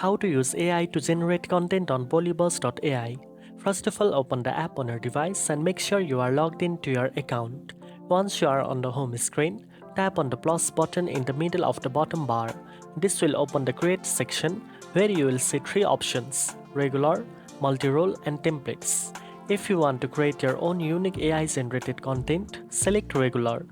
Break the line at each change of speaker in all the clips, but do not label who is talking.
How to use AI to generate content on Polybuzz.ai. First of all, open the app on your device and make sure you are logged into your account. Once you are on the home screen, tap on the plus button in the middle of the bottom bar. This will open the Create section where you will see three options: Regular, Multi-role and Templates. If you want to create your own unique AI-generated content, select Regular.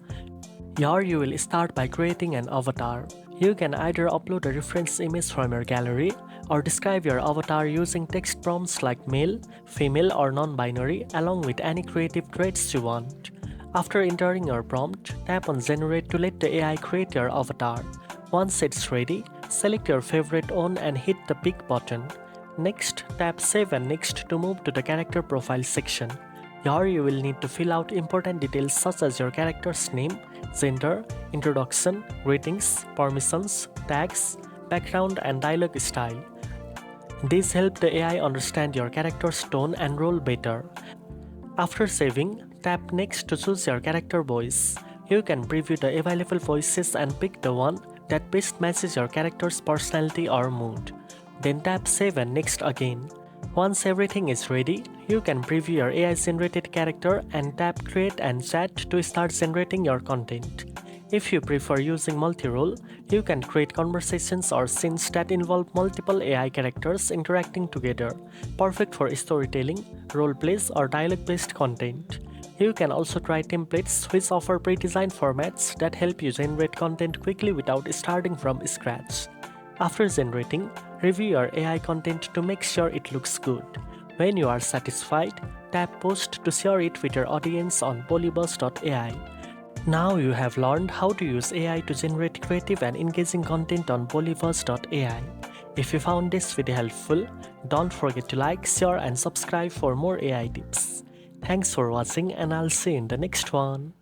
Here you will start by creating an avatar. You can either upload a reference image from your gallery or describe your avatar using text prompts like male, female or non-binary along with any creative traits you want. After entering your prompt, tap on Generate to let the AI create your avatar. Once it's ready, select your favorite one and hit the Pick button. Next, tap Save and Next to move to the character profile section. Here you will need to fill out important details such as your character's name, gender, introduction, greetings, permissions, tags, background and dialogue style. These help the AI understand your character's tone and role better. After saving, tap Next to choose your character voice. You can preview the available voices and pick the one that best matches your character's personality or mood. Then tap Save and Next again. Once everything is ready, you can preview your AI-generated character and tap Create and Chat to start generating your content. If you prefer using multi-role, you can create conversations or scenes that involve multiple AI characters interacting together, perfect for storytelling, role-plays, or dialogue-based content. You can also try templates, which offer pre-designed formats that help you generate content quickly without starting from scratch. After generating, review your AI content to make sure it looks good. When you are satisfied, tap Post to share it with your audience on Polybuzz.ai. Now you have learned how to use AI to generate creative and engaging content on Polybuzz.ai. If you found this video helpful, don't forget to like, share and subscribe for more AI tips. Thanks for watching and I'll see you in the next one.